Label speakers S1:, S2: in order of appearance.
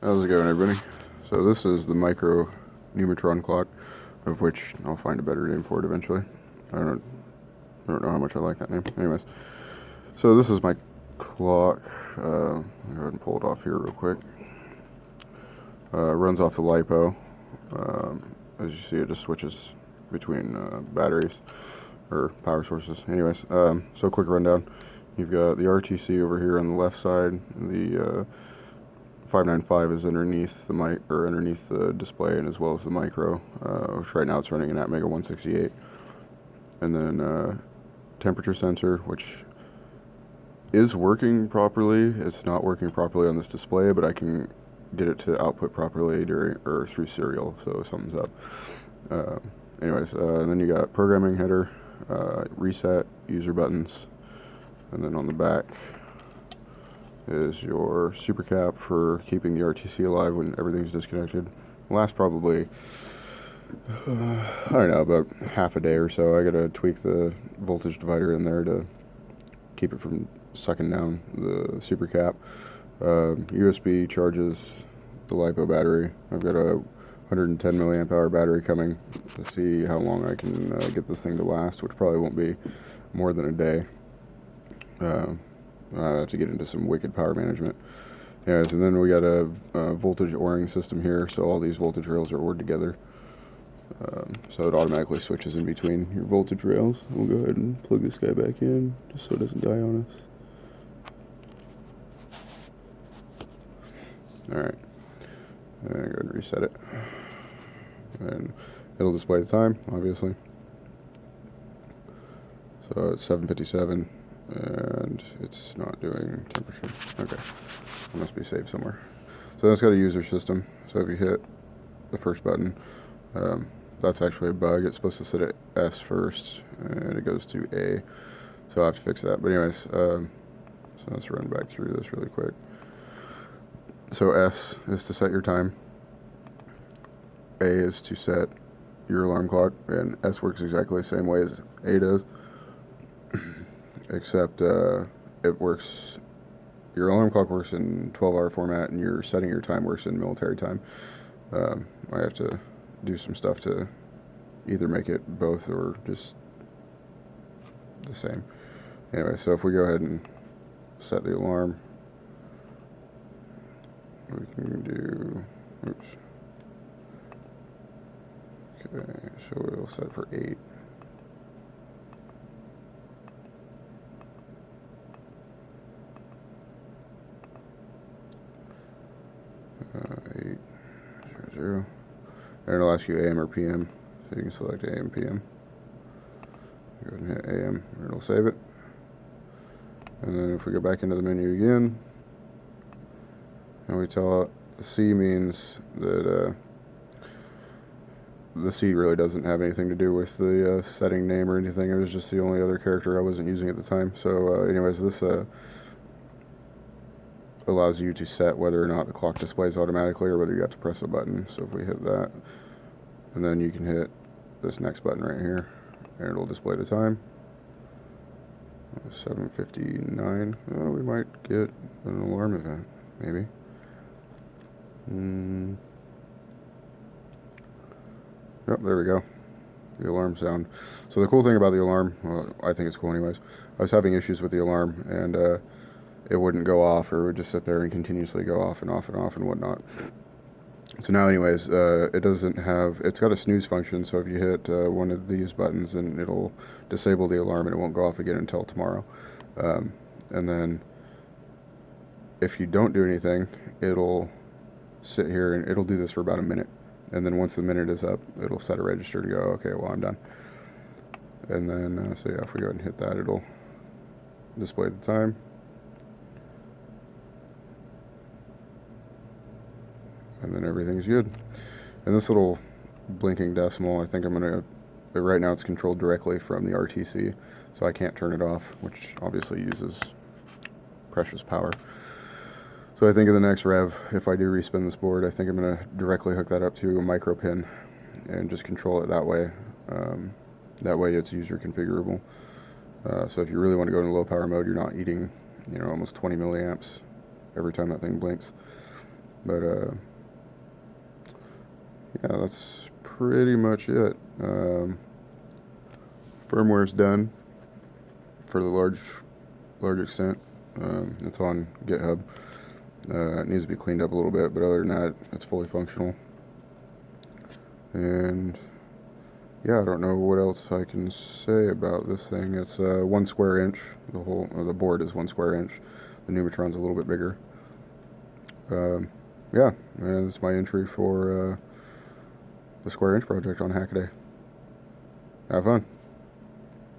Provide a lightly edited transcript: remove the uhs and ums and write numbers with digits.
S1: How's it going, everybody? So this is the micro Numitron clock, of which I'll find a better name for it eventually. I don't, I don't know how much I like that name. Anyways, so this is my clock. I'll go ahead and pull it off here real quick. Runs off the LiPo. As you see, it just switches between batteries or power sources. Anyways, so quick rundown. You've got the RTC over here on the left side. The 595 is underneath the mic or underneath the display, and as well as the micro, which right now it's running an Atmega 168. And then temperature sensor, which is working properly. It's not working properly on this display, but I can get it to output properly during or through serial, so something's up. And then you got programming header, reset, user buttons, and then on the back is your super cap for keeping the RTC alive when everything's disconnected. Lasts probably, I don't know, about half a day or so. I gotta tweak the voltage divider in there to keep it from sucking down the super cap. USB charges the LiPo battery. I've got a 110 milliamp hour battery coming to see how long I can get this thing to last, which probably won't be more than a day. To get into some wicked power management. Yes, and then we got a voltage ORing system here, so all these voltage rails are ORed together. So it automatically switches in between your voltage rails. We'll go ahead and plug this guy back in, just so it doesn't die on us. Alright, and go ahead and reset it. And it'll display the time, obviously. So it's 7:57. And it's not doing temperature. Okay, it must be saved somewhere. So that's got a user system. So if you hit the first button, that's actually a bug. It's supposed to sit at S first, and it goes to A. So I'll have to fix that. But anyways, so let's run back through this really quick. So S is to set your time. A is to set your alarm clock, and S works exactly the same way as A does. Except it works, your alarm clock works in 12-hour format, and your setting your time works in military time. I have to do some stuff to either make it both or just the same. Anyway, so if we go ahead and set the alarm, we can do, oops. Okay, so we'll set it for 8. 8:00, and it'll ask you AM or PM, so you can select AM, PM. Go ahead and hit AM, and it'll save it. And then if we go back into the menu again, and we tell it the C means that the C really doesn't have anything to do with the setting name or anything. It was just the only other character I wasn't using at the time. So anyways, this allows you to set whether or not the clock displays automatically or whether you have to press a button. So if we hit that, and then you can hit this next button right here, and it'll display the time. 7:59. Oh, we might get an alarm event, maybe. Yep, there we go. The alarm sound. So the cool thing about the alarm, well, I think it's cool anyways, I was having issues with the alarm, and it wouldn't go off, or it would just sit there and continuously go off and off and off and whatnot. So now anyways, it doesn't have, it's got a snooze function, so if you hit one of these buttons, then it'll disable the alarm and it won't go off again until tomorrow. And then if you don't do anything, it'll sit here and it'll do this for about a minute. And then once the minute is up, it'll set a register to go, okay, well, I'm done. And then, so yeah, if we go ahead and hit that, it'll display the time. And then everything's good. And this little blinking decimal, I think I'm going to, right now it's controlled directly from the RTC, so I can't turn it off, which obviously uses precious power. So I think in the next rev, if I do respin this board, I think I'm going to directly hook that up to a micro pin and just control it that way. That way it's user configurable. So if you really want to go into low power mode, you're not eating, almost 20 milliamps every time that thing blinks. But yeah, that's pretty much it. Firmware's done for the large extent. It's on GitHub. It needs to be cleaned up a little bit, but other than that, it's fully functional. And yeah, I don't know what else I can say about this thing. It's 1 square inch. The board is 1 square inch. The Numitron's a little bit bigger. Yeah, and that's my entry for the square inch project on Hackaday. Have fun.